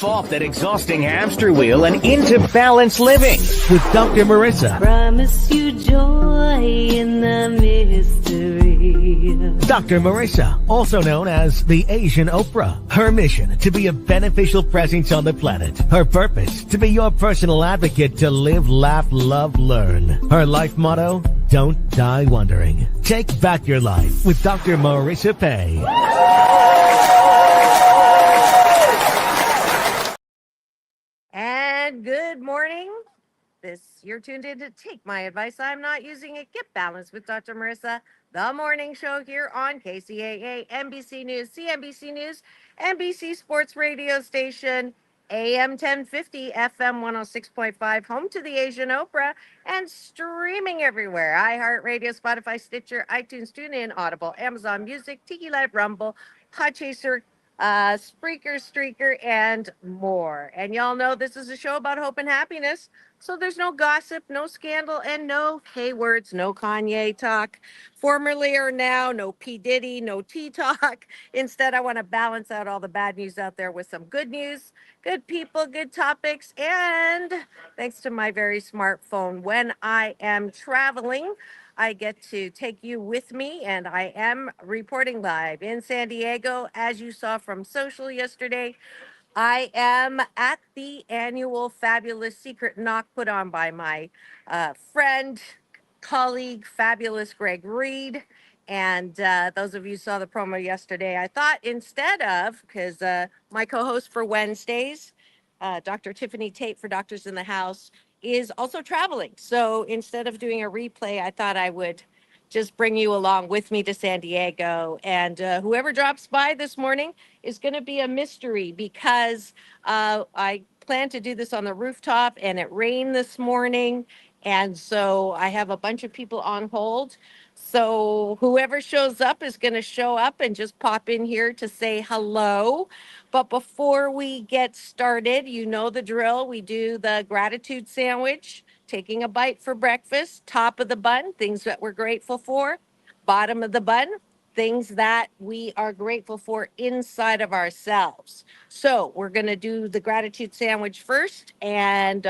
Get off that exhausting hamster wheel and into balanced living with Dr. Marissa. Promise you joy in the mystery. Dr. Marissa, also known as the Asian Oprah. Her mission, to be a beneficial presence on the planet. Her purpose, to be your personal advocate to live, laugh, love, learn. Her life motto, don't die wondering. Take back your life with Dr. Marissa Pay. And good morning. You're tuned in to Take My Advice. I'm not using it. Get balanced with Dr. Marissa, the morning show here on KCAA, NBC News, CNBC News, NBC Sports Radio Station, AM 1050, FM 106.5, home to the Asian Oprah, and streaming everywhere. iHeartRadio, Spotify, Stitcher, iTunes, TuneIn, Audible, Amazon Music, Tiki Live, Rumble, Podchaser, Spreaker, Streaker, and more. And y'all know this is a show about hope and happiness. So there's no gossip, no scandal, and no K words, no Kanye talk. Formerly or now, no P. Diddy, no T talk. Instead, I want to balance out all the bad news out there with some good news, good people, good topics, and thanks to my very smartphone, when I am traveling, I get to take you with me, and I am reporting live in San Diego, as you saw from social yesterday. I am at the annual Fabulous Secret Knock put on by my friend, colleague, Fabulous Greg Reed. And those of you who saw the promo yesterday, I thought instead of, because my co-host for Wednesdays, Dr. Tiffany Tate for Doctors in the House, is also traveling. So instead of doing a replay, I thought I would just bring you along with me to San Diego. And whoever drops by this morning is going to be a mystery, because I plan to do this on the rooftop and it rained this morning. And so I have a bunch of people on hold. So whoever shows up is going to show up and just pop in here to say hello. But before we get started, you know the drill. We do the gratitude sandwich, taking a bite for breakfast, top of the bun, things that we're grateful for, bottom of the bun, things that we are grateful for inside of ourselves. So we're going to do the gratitude sandwich first. And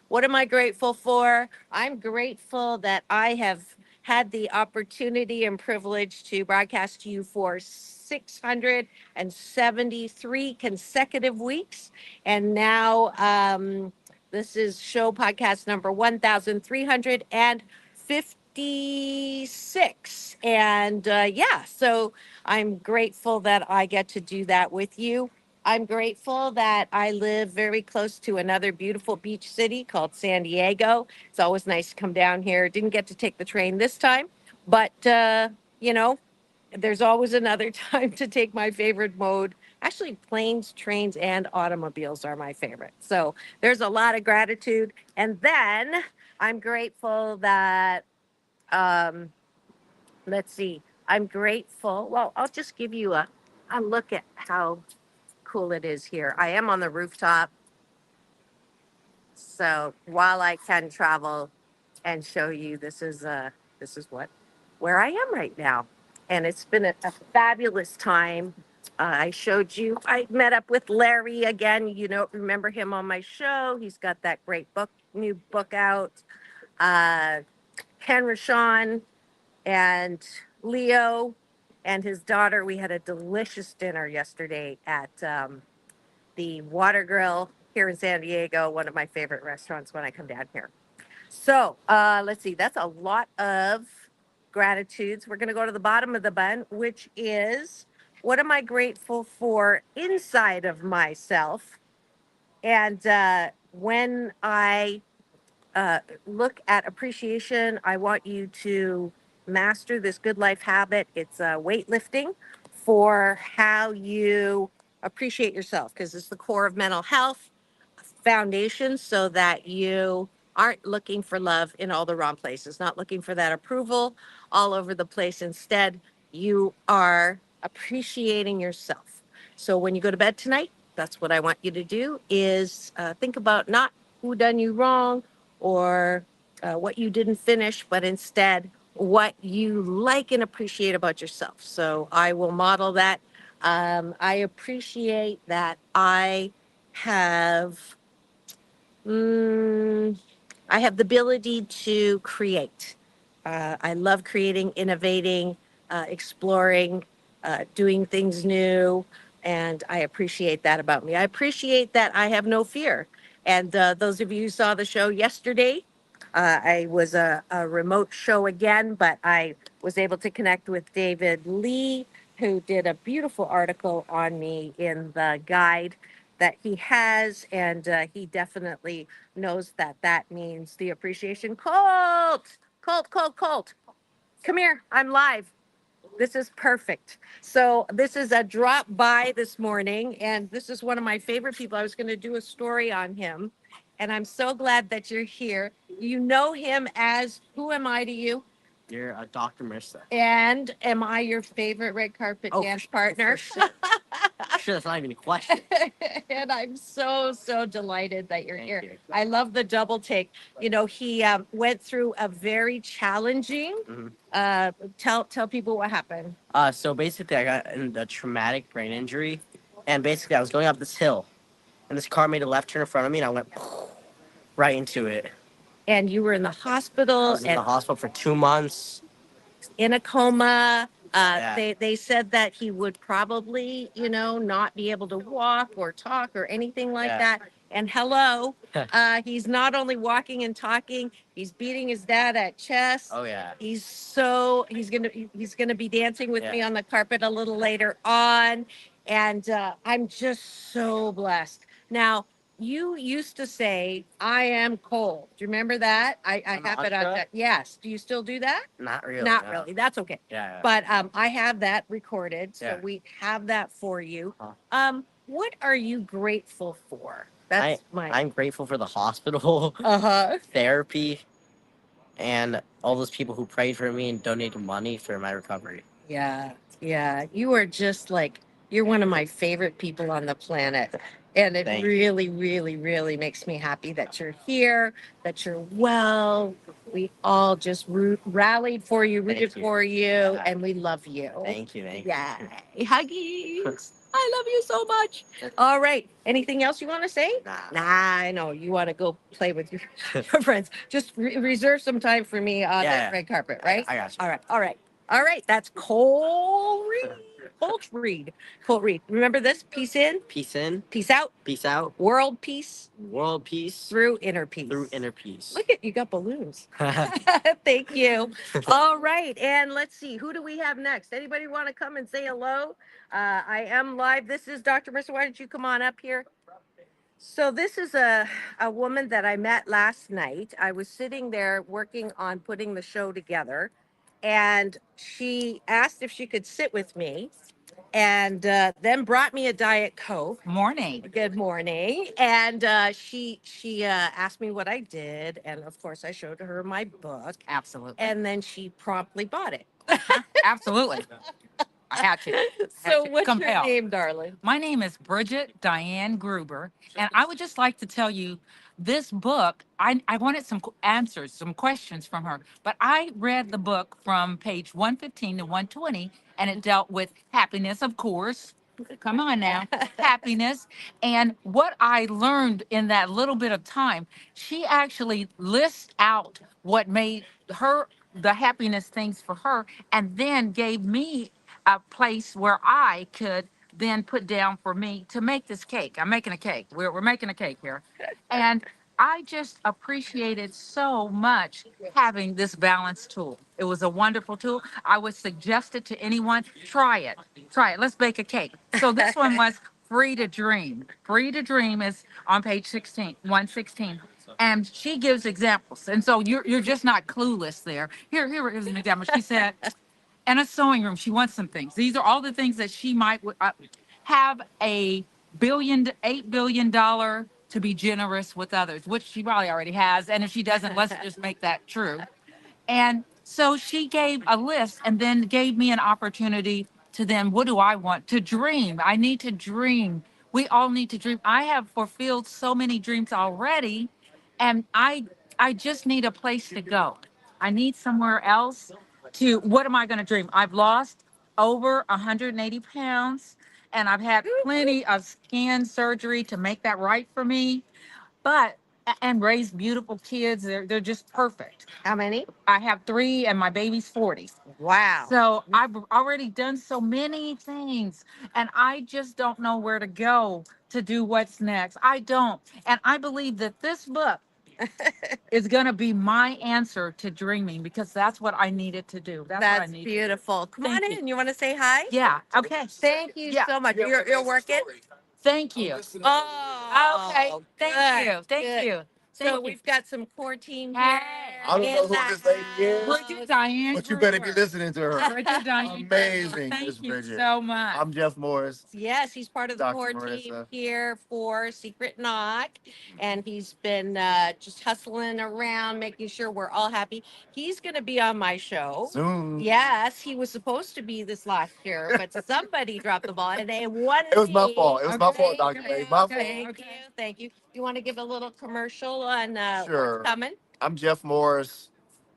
what am I grateful for? I'm grateful that I have had the opportunity and privilege to broadcast to you for 673 consecutive weeks. And now this is show podcast number 1,356. And so I'm grateful that I get to do that with you. I'm grateful that I live very close to another beautiful beach city called San Diego. It's always nice to come down here. Didn't get to take the train this time, but there's always another time to take my favorite mode. Actually, planes, trains, and automobiles are my favorite. So there's a lot of gratitude. And then I'm grateful that, let's see, I'm grateful. Well, I'll just give you a look at how cool it is here. I am on the rooftop. So while I can travel and show you, this is where I am right now. And it's been a fabulous time. I showed you, I met up with Larry again. You know, remember him on my show. He's got that great new book out. Ken Rashawn and Leo and his daughter. We had a delicious dinner yesterday at the Water Grill here in San Diego, one of my favorite restaurants when I come down here. So let's see, that's a lot of gratitudes. We're going to go to the bottom of the bun, which is, what am I grateful for inside of myself? And when I look at appreciation, I want you to master this good life habit. It's weightlifting for how you appreciate yourself, because it's the core of mental health foundation, so that you aren't looking for love in all the wrong places, not looking for that approval all over the place. Instead, you are appreciating yourself. So when you go to bed tonight, that's what I want you to do, is think about not who done you wrong or what you didn't finish, but instead what you like and appreciate about yourself. So I will model that. I appreciate that I have mm, I have the ability to create. I love creating, innovating, exploring, doing things new, and I appreciate that about me. I appreciate that I have no fear. And those of you who saw the show yesterday, I was a remote show again, but I was able to connect with David Lee, who did a beautiful article on me in the guide that he has, and he definitely knows that that means the appreciation. Colt, come here. I'm live. This is perfect. So this is a drop by this morning, and this is one of my favorite people. I was going to do a story on him, and I'm so glad that you're here. You know him as, who am I to you? You're a Dr. Marissa. And am I your favorite red carpet dance partner? For sure. For sure, that's not even a question. And I'm so, so delighted that you're Thank here. you. I love the double take. You know, he went through a very challenging, tell people what happened. So basically, I got a traumatic brain injury, and basically, I was going up this hill, and this car made a left turn in front of me, and I went right into it. And you were in the I hospital was in the hospital for 2 months. in a coma. Yeah. They said that he would probably, you know, not be able to walk or talk or anything like Yeah. that. And hello, he's not only walking and talking, he's beating his dad at chess. Oh yeah. He's gonna be dancing with me Yeah. on the carpet a little later on, and I'm just so blessed. Now, you used to say, "I am cold." Do you remember that? I On the have it on. mantra? Yes. Do you still do that? Not really. Not no. really. That's okay. Yeah. But I have that recorded, so Yeah. we have that for you. Huh. What are you grateful for? That's I'm grateful for the hospital, uh-huh. therapy, and all those people who prayed for me and donated money for my recovery. Yeah. Yeah. You are just like, you're one of my favorite people on the planet. And it Thank you. really, really, really makes me happy that you're here, that you're well. We all just rallied for you, rooted you. for you, Yeah. and we love you. Thank you. Thank Yeah. you. Huggies. I love you so much. All right. Anything else you want to say? Nah. Nah, I know. You want to go play with your friends. Just reserve some time for me on that red carpet, right? I got you. All right. All right. All right. That's Cole Reed. Colt Reed. Colt Reed. Remember this? Peace in, Peace in. peace out, Peace out. world peace World peace. through inner peace. Through inner peace. Look at you got balloons. Thank you. All right, and let's see, who do we have next? Anybody want to come and say hello? I am live. This is Dr. Marissa. Why don't you come on up here? So this is a woman that I met last night. I was sitting there working on putting the show together, and she asked if she could sit with me, and then brought me a Diet Coke. Morning. Good morning. And she asked me what I did, and of course I showed her my book, Absolutely. and then she promptly bought it. Absolutely. I had to. So to what's compel. your name, darling? My name is Bridget Diane Gruber, and I would just like to tell you this book. I wanted some answers, some questions from her, but I read the book from page 115 to 120, and it dealt with happiness, of course. Come on now, happiness. And what I learned in that little bit of time, she actually lists out what made her the happiness things for her, and then gave me a place where I could then put down for me to make this cake. I'm making a cake. We're making a cake here. And I just appreciated so much having this balance tool. It was a wonderful tool. I would suggest it to anyone. Try it. Try it. Let's bake a cake. So this one was Free to Dream. Free to Dream is on page 16, 116. And she gives examples. And so you're just not clueless there. Here is an example. She said, and a sewing room. She wants some things. These are all the things that she might have $8 billion to be generous with others, which she probably already has. And if she doesn't, let's just make that true. And so she gave a list and then gave me an opportunity to then, what do I want? To dream. I need to dream. We all need to dream. I have fulfilled so many dreams already, and I just need a place to go. I need somewhere else to, what am I going to dream? I've lost over 180 pounds, and I've had plenty of skin surgery to make that right for me. But and raised beautiful kids. They're just perfect. How many? I have three, and my baby's 40. Wow. So I've already done so many things, and I just don't know where to go to do what's next. I don't. And I believe that this book is going to be my answer to dreaming, because that's what I needed to do. That's what I That's need. beautiful. Come Thank on you. in. You want to say hi? Yeah. Okay. Thank you Yeah. so much. You're working? Thank you. Oh, Okay. Thank you. Thank good. you. So Thank you. we've got some core team here. Hey. I don't know who this lady is, Bridget Diane. but you better be Gruber. listening to her. Bridget Diane. Amazing, Miss Thank you Bridget. so much. I'm Jeff Morris. Yes, he's part of the Dr. core team Marissa. here for Secret Knock, and he's been just hustling around, making sure we're all happy. He's going to be on my show. Soon. Yes, he was supposed to be this last year, but somebody dropped the ball, and they won. It was my fault. It was my Okay, fault, Dr. okay, May. My fault. Thank you, thank you. You want to give a little commercial on Sure. what's coming? I'm Jeff Morris,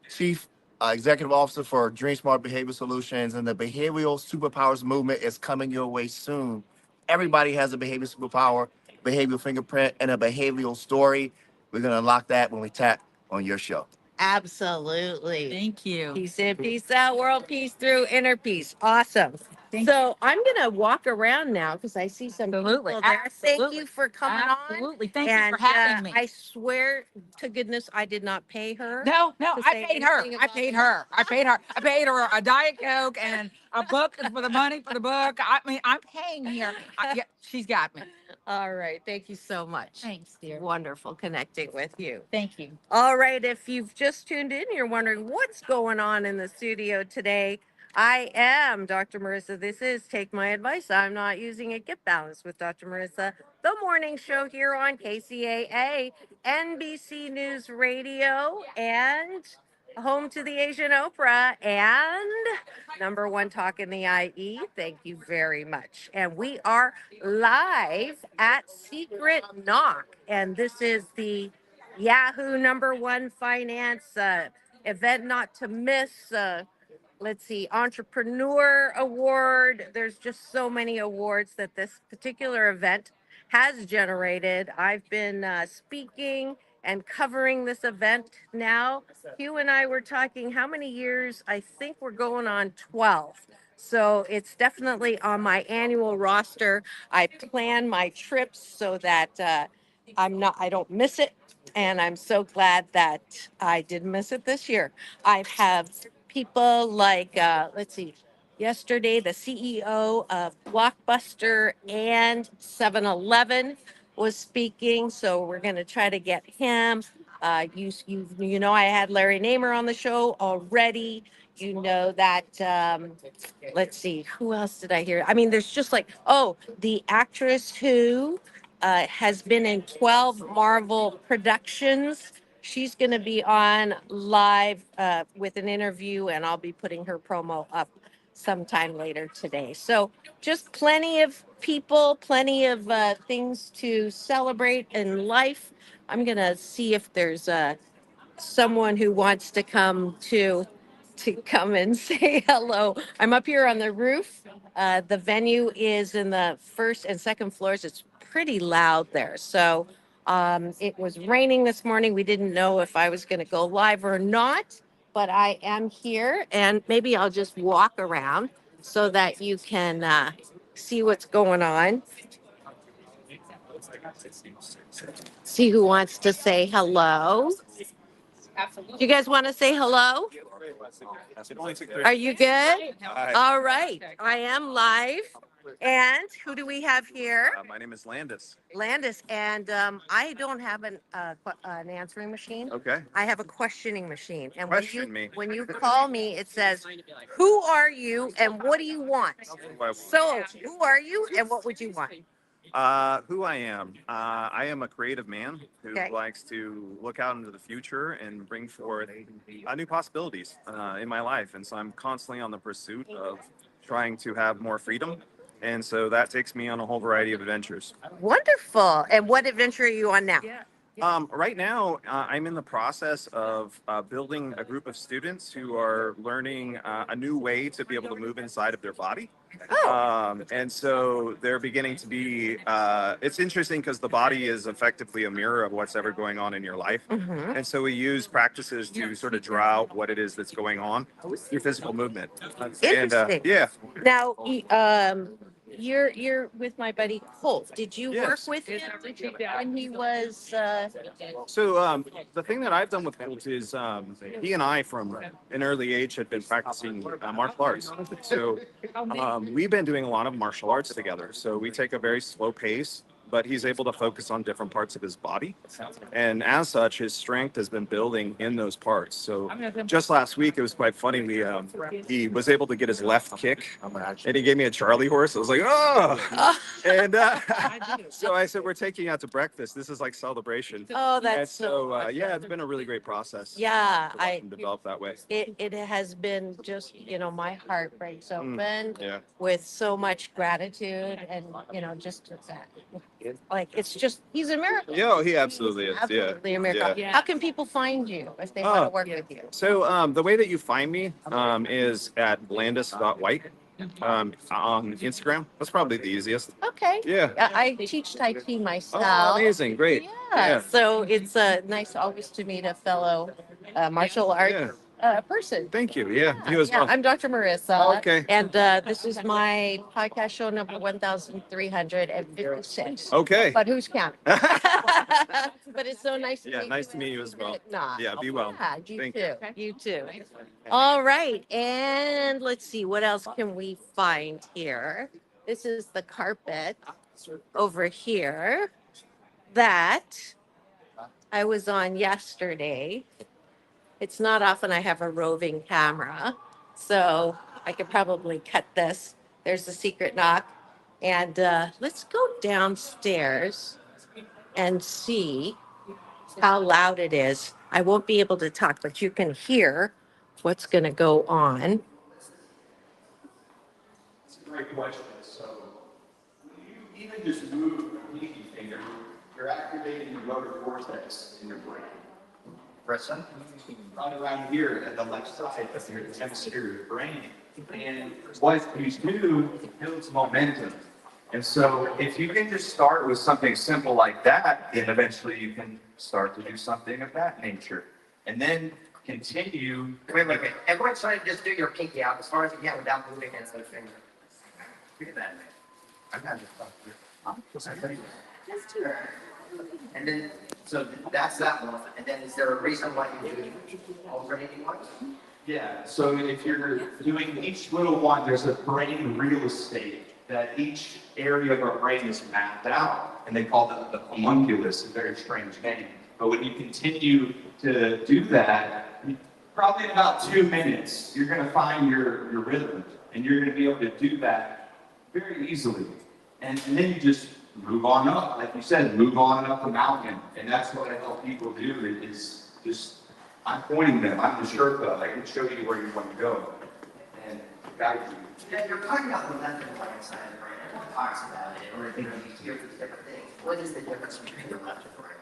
Chief Executive Officer for Dream Smart Behavior Solutions, and the Behavioral Superpowers Movement is coming your way soon. Everybody has a behavior superpower, behavioral fingerprint, and a behavioral story. We're going to unlock that when we tap on your show. Absolutely. Thank you. Peace in, peace out, world peace through inner peace. Awesome. Thank So I'm gonna walk around now because I see some Absolutely. people there. Thank Absolutely. you for coming on. Absolutely. Thank you And for having me. I swear to goodness, I did not pay her. No, to I say paid her. anything I about paid this. her. I paid her. I paid her a Diet Coke and a book for the money for the book. I mean, I'm paying here. Yeah, she's got me. All right. Thank you so much. Thanks, dear. Wonderful connecting with you. Thank you. All right, if you've just tuned in, you're wondering what's going on in the studio today. I am Dr. Marissa. This is Take My Advice. I'm not using it. Get Balanced with Dr. Marissa, the morning show here on KCAA, NBC News Radio, and home to the Asian Oprah, and number one talk in the IE. Thank you very much. And we are live at Secret Knock, and this is the Yahoo number one finance event not to miss. Let's see, Entrepreneur Award. There's just so many awards that this particular event has generated. I've been speaking and covering this event now. Hugh and I were talking how many years? I think we're going on 12. So it's definitely on my annual roster. I plan my trips so that I don't miss it. And I'm so glad that I didn't miss it this year. I have people like, let's see, yesterday, the CEO of Blockbuster and 7-Eleven was speaking. So we're going to try to get him. You know, I had Larry Namer on the show already. You know that, let's see, who else did I hear? I mean, there's just like, oh, the actress who has been in 12 Marvel productions. She's going to be on live with an interview, and I'll be putting her promo up sometime later today. So, just plenty of people, plenty of things to celebrate in life. I'm going to see if there's someone who wants to come to come and say hello. I'm up here on the roof. The venue is in the first and second floors. It's pretty loud there. So it was raining this morning. We didn't know if I was going to go live or not, but I am here, and maybe I'll just walk around so that you can see what's going on. See who wants to say hello. You guys want to say hello? Are you good? All right. I am live. And who do we have here? My name is Landis. Landis. And I don't have an answering machine. Okay. I have a questioning machine. And Question me. when you call me, it says, who are you and what do you want? So, who are you and what would you want? Who I am. I am a creative man who Okay. likes to look out into the future and bring forth new possibilities in my life. And so I'm constantly on the pursuit of trying to have more freedom. And so that takes me on a whole variety of adventures. Wonderful. And what adventure are you on now? Right now, I'm in the process of building a group of students who are learning a new way to be able to move inside of their body. And so they're beginning to be, it's interesting because the body is effectively a mirror of what's ever going on in your life. Mm-hmm. And so we use practices to sort of draw out what it is that's going on through physical movement. And Interesting. yeah, Now, you're with my buddy Colt. Did you work yes. with him when he was? So the thing that I've done with Colt is he and I, from an early age, had been practicing martial arts. So we've been doing a lot of martial arts together. So we take a very slow pace, but he's able to focus on different parts of his body. And as such, his strength has been building in those parts. So just last week, it was quite funny. He was able to get his left kick, and he gave me a Charlie horse. I was like, oh! And so I said, we're taking you out to breakfast. This is like celebration. Oh, And that's so, yeah, it's been a really great process. yeah. To watch him develop that way. It has been just, my heart breaks open Yeah. with so much gratitude, and just that, like, it's just, he's a miracle. Yeah, he absolutely is. Yeah. Absolutely a miracle. Yeah. How can people find you if they want to work with you? So the way that you find me is at blandis.white on Instagram. That's probably the easiest. Okay. Yeah. I teach Tai Chi myself. Oh, amazing. Great. Yeah. So it's nice always to meet a fellow martial arts person. Thank you. Yeah, you as Yeah, well. I'm Dr. Marissa. Oh, okay. And this is my podcast show number 1356. Okay. But who's counting? But it's so nice to Yeah, meet nice you. to meet you as well. Nah. Yeah, be well. Yeah, you Thank too. you. You too. All right. And let's see, what else can we find here? This is the carpet over here that I was on yesterday. It's not often I have a roving camera, so I could probably cut this. There's the secret knock. And let's go downstairs and see how loud it is. I won't be able to talk, but you can hear what's going to go on. It's a great question. So, when you even just move a pinky finger, you're activating the motor cortex in your brain. Press on, right around here at the left side of your hemisphere of your brain. And what you do, it builds momentum. And so, if you can just start with something simple like that, then eventually you can start to do something of that nature. And then continue. Wait. Everyone try to just do your pinky out as far as you can without moving against the finger. Look at that. I'm not just and then, so that's that one. And then is there a reason why you do alternating ones? Yeah, so if you're doing each little one, there's a brain real estate that each area of our brain is mapped out, and they call it the homunculus, a very strange name. But when you continue to do that, probably in about 2 minutes, you're going to find your rhythm, and you're going to be able to do that very easily. And then you just move on up, like you said, move on up the mountain. And that's what I help people do is just, I'm pointing them, I'm the Sherpa, I can show you where you want to go and guide you. Yeah, you're talking about the left and right side of the brain. Everyone talks about it, or you hear these different things. What is the difference between the left and right?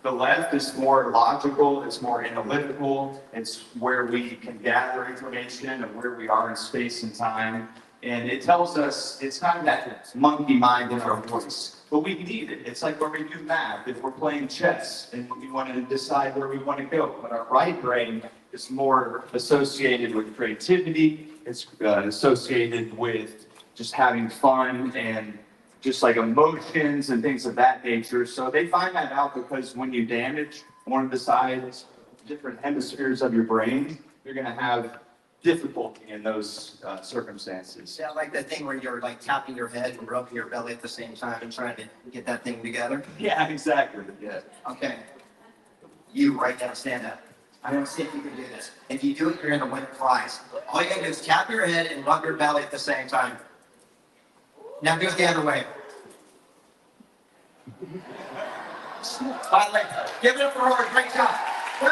The left is more logical, it's more analytical, it's where we can gather information of where we are in space and time. And it tells us, it's kind of that monkey mind in our voice, but we need it. It's like when we do math, if we're playing chess and we want to decide where we want to go. But our right brain is more associated with creativity, it's associated with just having fun and just like emotions and things of that nature. So they find that out because when you damage one of the sides, different hemispheres of your brain, you're going to have difficulty in those circumstances. Yeah, like that thing where you're like tapping your head and rubbing your belly at the same time and trying to get that thing together. Yeah, exactly. Yeah. Okay. You right now, stand up. I'm going to see if you can do this. If you do it, you're going to win a prize. All you got to do is tap your head and rub your belly at the same time. Now do it the other way. By the way, give it up for her. Great job. Wait.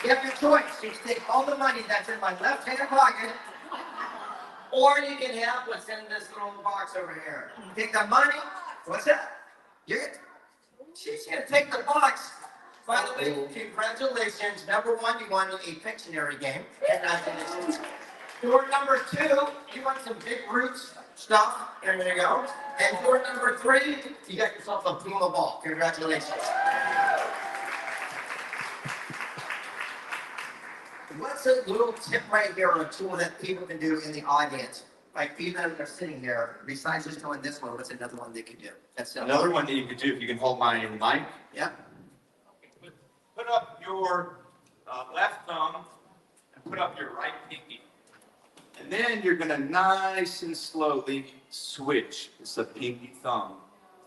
You have your choice. You can take all the money that's in my left-hand pocket, or you can have what's in this little box over here. Take the money. What's that? She's going to take the box. By the way, congratulations. Number one, you won a Pictionary game. Congratulations. Door number 2, you want some big roots stuff? There you go. And door number 3, you got yourself a Puma ball. Congratulations. What's a little tip right here on a tool that people can do in the audience? Like people that are sitting there, besides just doing this one, what's another one they can do? That's Another one that you could do, if you can hold my mic. Yeah. Put up your left thumb and put up your right pinky. And then you're gonna nice and slowly switch. It's a pinky thumb,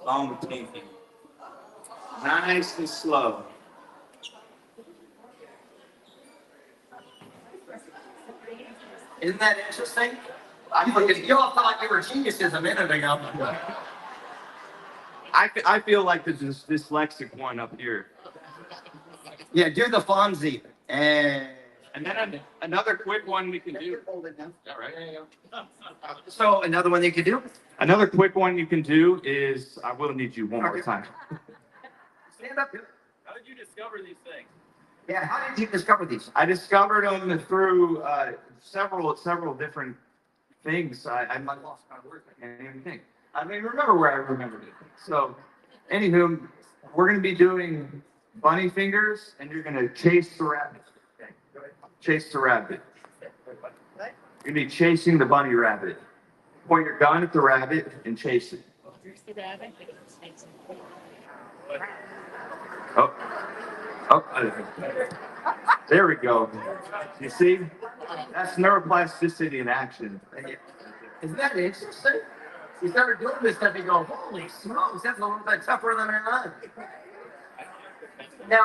thumb pinky. Nice and slow. Isn't that interesting? You all thought you were geniuses a minute ago. I feel like this is dyslexic one up here. Yeah, do the Fonzie. And then another quick one we can do. Yeah, right. So another one you could do? Another quick one you can do is, I will need you one more time. Stand up here. How did you discover these things? Yeah, how did you discover these? I discovered them through several different things. I lost my words. I can't even think. I don't even remember where I remembered it. So, anywho, we're going to be doing bunny fingers, and you're going to chase the rabbit. Chase the rabbit. You're going to be chasing the bunny rabbit. Point your gun at the rabbit and chase it. There we go. You see? That's neuroplasticity in action. Isn't that interesting? You started doing this stuff, you go, holy smokes, that's a little bit tougher than I thought. Now,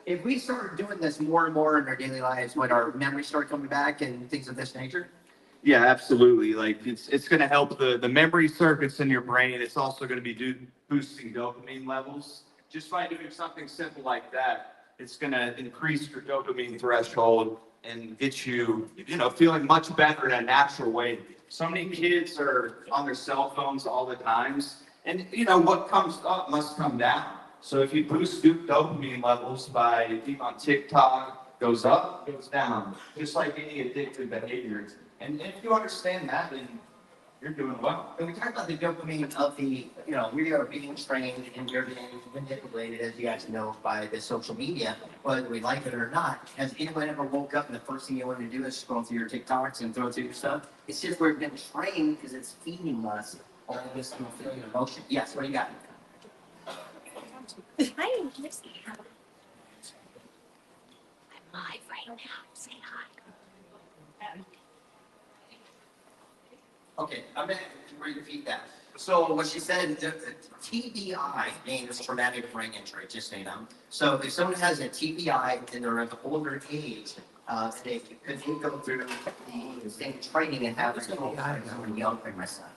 if we started doing this more and more in our daily lives, would our memories start coming back and things of this nature? Yeah, absolutely. Like it's going to help the memory circuits in your brain. It's also going to be boosting dopamine levels. Just by doing something simple like that, it's going to increase your dopamine threshold and get you, feeling much better in a natural way. So many kids are on their cell phones all the times, and what comes up must come down. So if you boost dopamine levels by being on TikTok, goes up, goes down, just like any addictive behavior. And if you understand that, then you're doing well. When we talk about the dopamine of we are being trained and we're being manipulated, as you guys know, by the social media, whether we like it or not. Has anyone ever woke up and the first thing you want to do is scroll through your TikToks and throw through your stuff? It's just we've been trained because it's feeding us all this feeling emotion. Yes, what do you got? Hi, I'm live right now. Say hi. Okay, I'm going to repeat that. So what she said, the TBI means traumatic brain injury, just so you know. So if someone has a TBI and they're of an older age, they could go through the same training and have a TBI when we're young, like my son.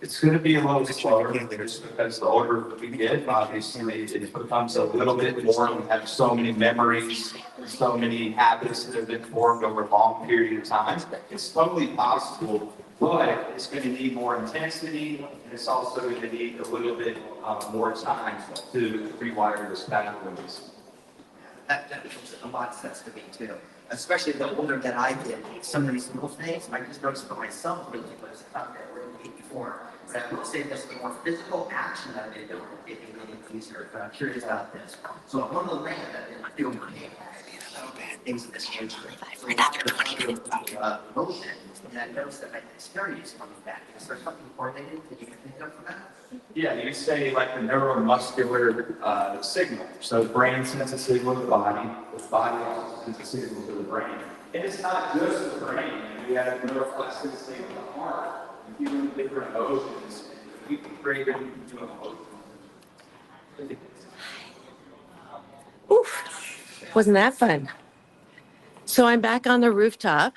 It's going to be a little slower just because the older we get, obviously, it becomes a little bit more. We have so many memories, so many habits that have been formed over a long period of time. It's totally possible, but it's going to need more intensity, and it's also going to need a little bit more time to rewire those pathways. That makes a lot of sense to me, too. Especially the older that I get, some of these little things, I just noticed for myself, really, was not that really before. But I will say this, the more physical action that they do, it can really easier. But I'm curious about this. So one of the things that I feel things in this nature, motion, and I noticed that my dexterity is coming back. Is there something correlated that you can think of for that? Yeah, you say like the neuromuscular signal. So the brain sends a signal to the body also sends a signal to the brain. And it's not just the brain. We have neuroplasticity in the heart. If you do different emotions, you can break them into emotions. Oof, wasn't that fun? So I'm back on the rooftop.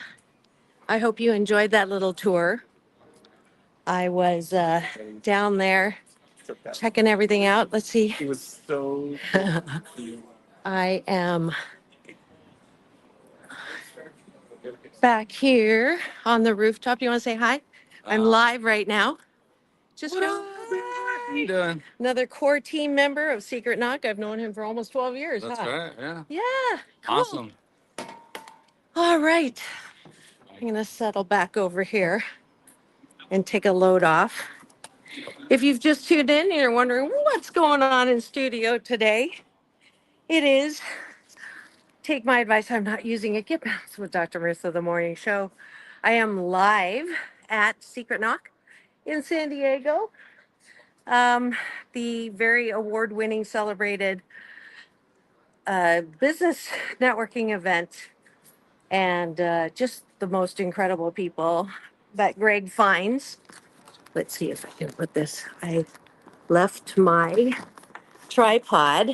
I hope you enjoyed that little tour. I was down there checking everything out. Let's see. It was so. I am back here on the rooftop. You want to say hi? I'm live right now. Just go. How you doing? Another core team member of Secret Knock. I've known him for almost 12 years. That's huh? right. Yeah. Yeah. Cool. Awesome. All right. I'm going to settle back over here and take a load off. If you've just tuned in and you're wondering what's going on in studio today, it is Take My Advice, I'm Not Using It, Get Bounced with Dr. Marissa, the morning show. I am live at Secret Knock in San Diego, the very award-winning, celebrated business networking event, and just the most incredible people that Greg finds. Let's see if I can put this. I left my tripod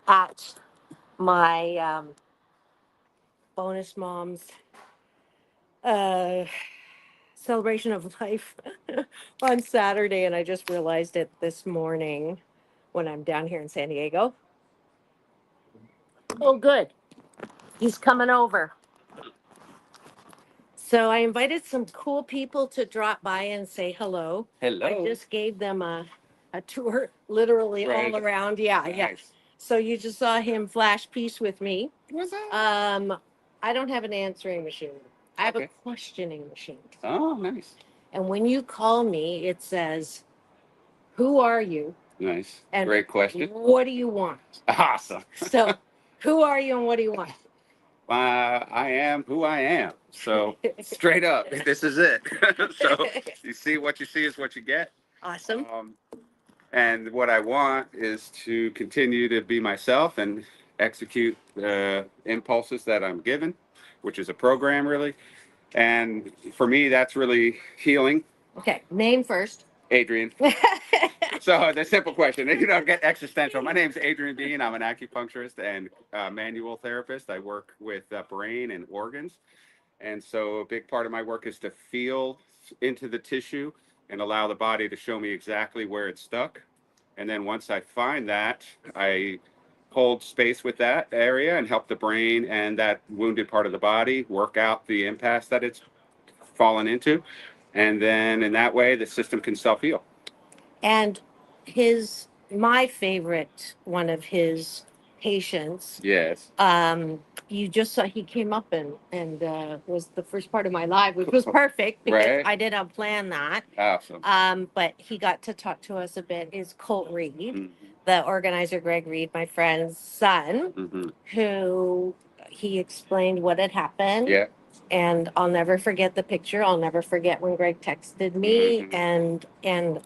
at my bonus mom's uh, celebration of life on Saturday, and I just realized it this morning when I'm down here in San Diego. Oh, good. He's coming over. So I invited some cool people to drop by and say hello. Hello. I just gave them a tour, literally Right. all around. Yeah, yeah. Nice. So you just saw him flash peace with me. What's that? I don't have an answering machine. I have a Okay. questioning machine. Oh, nice. And when you call me, it says, "Who are you? Nice. And Great question. what do you want?" Awesome. So, who are you and what do you want? I am who I am. So straight up, this is it. So you see what you see is what you get. Awesome. And what I want is to continue to be myself and execute the impulses that I'm given, which is a program really. And for me, that's really healing. Okay, name first. Adrian. So the simple question, get existential. My name's Adrian Bean. I'm an acupuncturist and manual therapist. I work with brain and organs. And so a big part of my work is to feel into the tissue and allow the body to show me exactly where it's stuck. And then once I find that, I hold space with that area and help the brain and that wounded part of the body work out the impasse that it's fallen into. And then in that way, the system can self-heal. And my favorite one of his patients, Yes. you just saw he came up and was the first part of my live, which was perfect because Right. I didn't plan that. Awesome. But he got to talk to us a bit. Is Colt Reed, Mhm. the organizer, Greg Reed, my friend's son, Mhm. who he explained what had happened. Yeah. And I'll never forget the picture. I'll never forget when Greg texted me, Mhm. and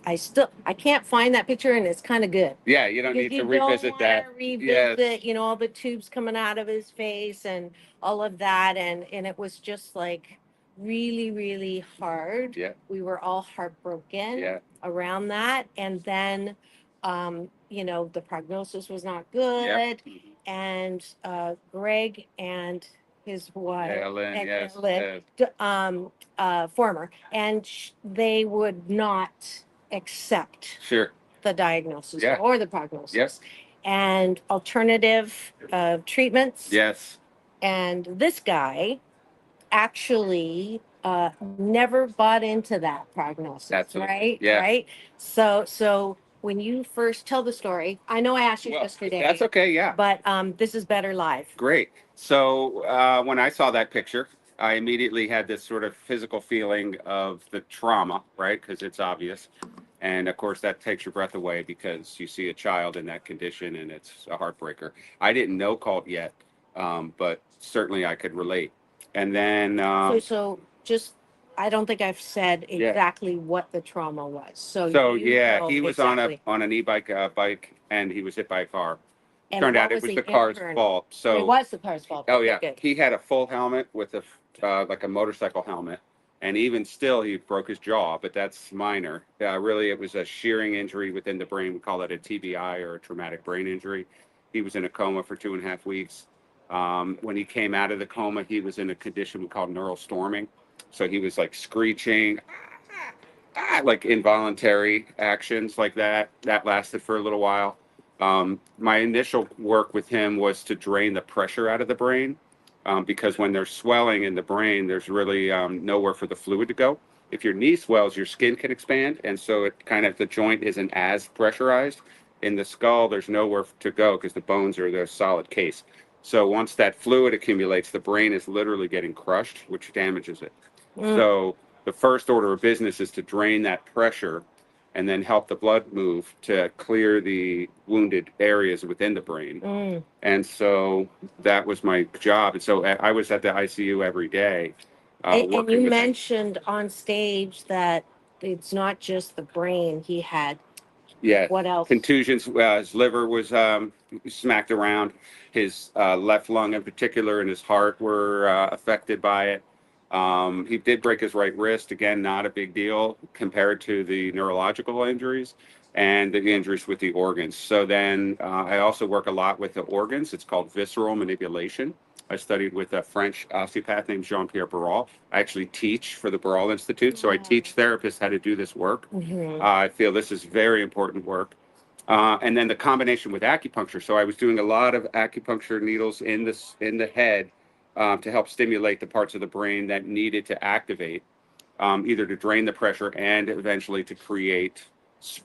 I can't find that picture, and it's kind of good. Yeah, you don't Because need you to don't revisit wanna that. revisit, Yes. you know, all the tubes coming out of his face and all of that, and it was just like really, really hard. Yeah. We were all heartbroken Yeah. around that, and then, the prognosis was not good, Yeah. and Greg and his wife, Ellen, yes. Ellen, former, and they would not accept Sure. the diagnosis Yeah. or the prognosis. Yes. And alternative treatments. Yes. And this guy actually never bought into that prognosis. Absolutely. Right? Yeah. Right? So when you first tell the story, I know I asked you Well, yesterday. that's okay. Yeah. But this is better live. Great. So when I saw that picture, I immediately had this sort of physical feeling of the trauma, right? Because it's obvious. And of course, that takes your breath away because you see a child in that condition and it's a heartbreaker. I didn't know Colt yet, but certainly I could relate. And then, So just, I don't think I've said Yeah. exactly what the trauma was. So yeah, know he was exactly. on an e-bike bike, and he was hit by a car. And Turned what out it was was the the car's internal? fault. It So was the car's fault. Oh Okay, yeah, good. he had a full helmet with like a motorcycle helmet, and even still, he broke his jaw. But that's minor. Really, it was a shearing injury within the brain. We call that a TBI, or a traumatic brain injury. He was in a coma for 2.5 weeks. When he came out of the coma, he was in a condition we call neural storming. So he was like screeching, like involuntary actions like that. That lasted for a little while. My initial work with him was to drain the pressure out of the brain, because when there's swelling in the brain, there's really nowhere for the fluid to go. If your knee swells, your skin can expand, and so the joint isn't as pressurized. In the skull, there's nowhere to go because the bones are the solid case. So once that fluid accumulates, the brain is literally getting crushed, which damages it. Mm. So the first order of business is to drain that pressure and then help the blood move to clear the wounded areas within the brain. Mm. And so that was my job. And so I was at the ICU every day. And you Working with mentioned on stage that it's not just the brain. He had Yeah, what else? contusions. His liver was smacked around. His left lung, in particular, and his heart were affected by it. He did break his right wrist. Again, not a big deal compared to the neurological injuries and the injuries with the organs. So then I also work a lot with the organs. It's called visceral manipulation. I studied with a French osteopath named Jean-Pierre Barral. I actually teach for the Barral Institute, so I teach therapists how to do this work. Mm-hmm. I feel this is very important work. And then the combination with acupuncture. So I was doing a lot of acupuncture needles in the head to help stimulate the parts of the brain that needed to activate, either to drain the pressure and eventually to create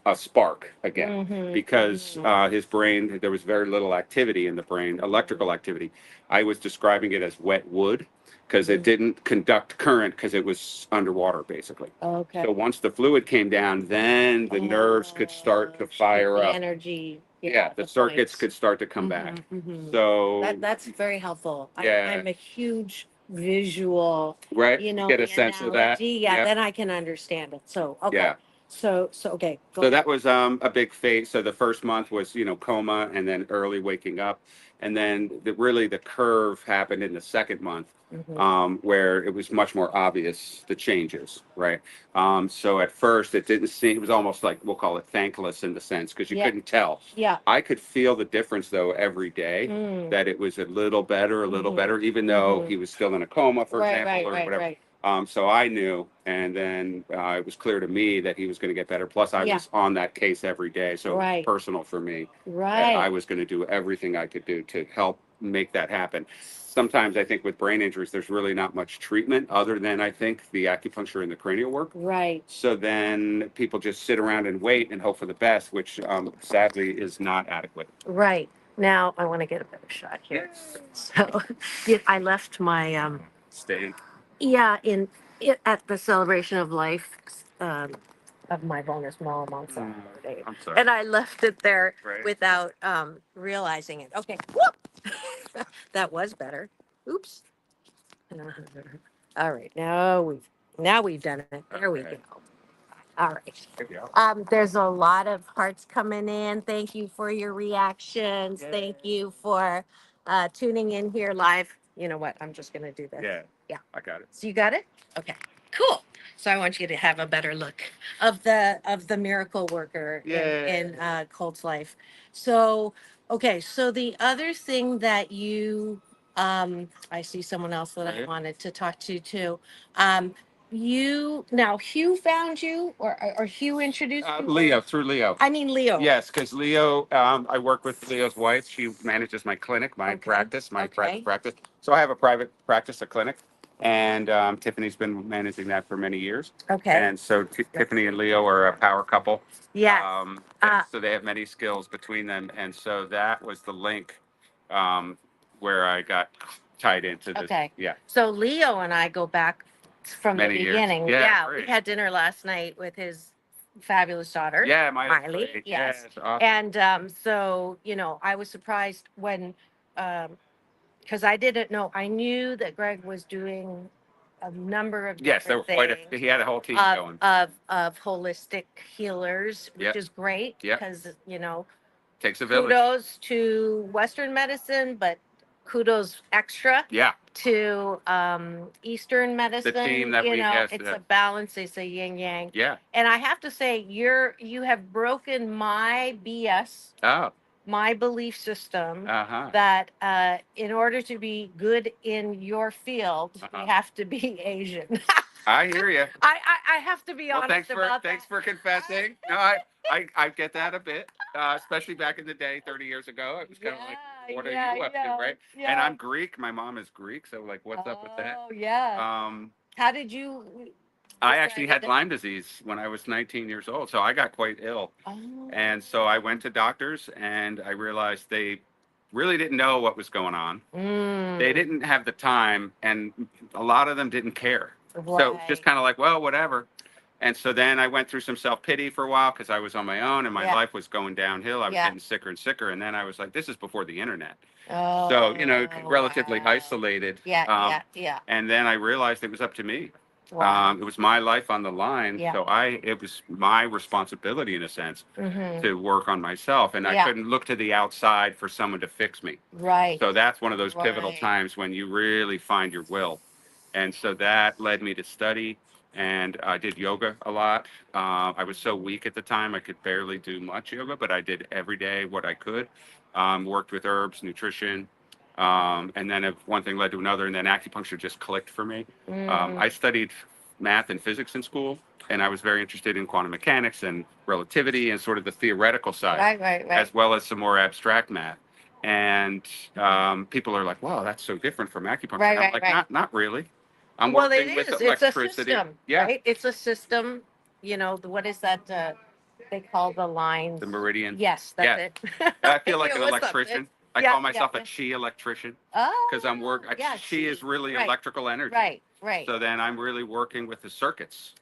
a spark again. Mm-hmm. Because his brain, there was very little activity in the brain, electrical activity. I was describing it as wet wood because it didn't conduct current because it was underwater, basically. Okay. So once the fluid came down, then the nerves could start to fire the up. energy. Yeah, the circuits could start to come back. Mm-hmm. So That's very helpful. Yeah. I'm a huge visual, right, you know, get a the sense of that. analogy. Yeah, Yep. then I can understand it. So okay. Yeah. So okay. Go So ahead. that was a big phase. So the first month was, coma and then early waking up. And then really the curve happened in the second month, where it was much more obvious, the changes, right? So at first it didn't seem, it was almost like, we'll call it thankless in the sense, because you Yeah. couldn't tell. Yeah. I could feel the difference though every day, Mm. that it was a little better, even though he was still in a coma, for example, or whatever. Right. So I knew, and then it was clear to me that he was going to get better. Plus, I Yeah. was on that case every day, so it was Right. personal for me. Right. I was going to do everything I could do to help make that happen. Sometimes I think with brain injuries, there's really not much treatment other than I think the acupuncture and the cranial work. Right. So then people just sit around and wait and hope for the best, which sadly is not adequate. Right. Now I want to get a better shot here. So I left my Stay. yeah at the celebration of life of my bonus mom on Saturday. I'm sorry. And I left it there Right. without realizing it. Okay. Whoop! That was better. Oops. All right. Now we've done it. There we Okay. go. All right. There you go. There's a lot of hearts coming in. Thank you for your reactions. Yay. Thank you for tuning in here live. You know what? I'm just gonna do this. Yeah. Yeah. I got it. So you got it? Okay. Cool. So I want you to have a better look of the miracle worker in Colt's life. So okay. So the other thing that you I see someone else that I Right. wanted to talk to too. Now Hugh found you or Hugh introduced you? Leo, through Leo. I mean Leo. Yes, because Leo, I work with Leo's wife. She manages my clinic, my Okay. practice, my Okay. practice. So I have a private practice, a clinic, and Tiffany's been managing that for many years. Okay. And so Tiffany and Leo are a power couple. Yes. And so they have many skills between them, and so that was the link where I got tied into this. Okay. Yeah. So Leo and I go back from Many the years. beginning. Yeah, We great. had dinner last night with his fabulous daughter. Yeah, Miley. great. Yes. Yes, awesome. And so, I was surprised when, because I didn't know, I knew that Greg was doing a number of Yes, there were different quite things he had a whole team going. of holistic healers, which Yep. is great Yep. because, Takes a village. kudos to Western medicine, but kudos extra Yeah. to Eastern medicine. team that we have, it's a balance. They say yin yang. Yeah. And I have to say, you have broken my BS, Oh. my belief system Uh-huh. that in order to be good in your field, you have to be Asian. I hear you. I have to be Well, honest about thanks that. for confessing. No, I get that a bit, especially back in the day, 30 years ago. It was kind of like, what are you up to, right? Yeah. And I'm Greek. My mom is Greek, so like, what's up with that? Oh yeah. How did you? I actually had decided Lyme disease when I was 19 years old, so I got quite ill. Oh. And so I went to doctors, and I realized they really didn't know what was going on. They didn't have the time, and a lot of them didn't care. So it's just Right. kind of like, well, whatever. And so then I went through some self-pity for a while because I was on my own and my Yeah. life was going downhill. I was Yeah. getting sicker and sicker. And then I was like, this is before the internet. Oh, So, relatively wow. isolated. Yeah, yeah. And then I realized it was up to me. Wow. It was my life on the line. Yeah. So it was my responsibility in a sense Mm-hmm. to work on myself. And I Yeah. couldn't look to the outside for someone to fix me. Right. So that's one of those pivotal Right. times when you really find your will. And so that led me to study, and I did yoga a lot. I was so weak at the time, I could barely do much yoga, but I did every day what I could. Worked with herbs, nutrition, and then if one thing led to another, and then acupuncture just clicked for me. I studied math and physics in school, and I was very interested in quantum mechanics and relativity and sort of the theoretical side, Right. as well as some more abstract math. And people are like, "Wow, that's so different from acupuncture." Right, And I'm right, like, right. "Not really. I'm Well, it working with is. It's a electricity." system, Yeah, right? It's a system. What is that they call the lines? the meridian. Yes, that's Yeah, it. I feel like It an was something. electrician. I Yeah, call yeah, myself yeah. a chi electrician Oh, because I'm work. yeah, Chi is really right, electrical energy. right. So then I'm really working with the circuits.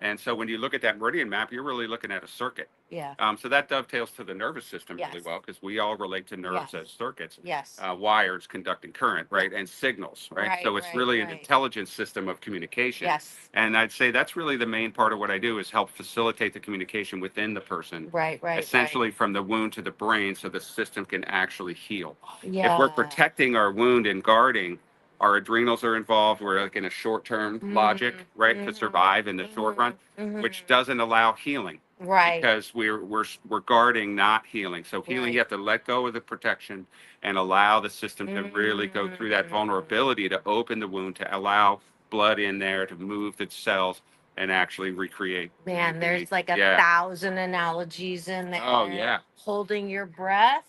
And so when you look at that meridian map, you're really looking at a circuit. Yeah. So that dovetails to the nervous system really Yes. well because we all relate to nerves Yes. as circuits, Yes. wires conducting current, right, and signals, right? Right, So it's right, really an right. intelligent system of communication. Yes. And I'd say that's really the main part of what I do is help facilitate the communication within the person, Right. essentially from the wound to the brain, so the system can actually heal. Yeah. If we're protecting our wound and guarding, our adrenals are involved. We're like in a short-term logic, right, to survive in the short run, which doesn't allow healing Right. because we're guarding, not healing. So healing, Right. you have to let go of the protection and allow the system to really go through that vulnerability to open the wound, to allow blood in there to move the cells and actually recreate. Man, there's like a Yeah. 1,000 analogies in there. Oh yeah. Holding your breath,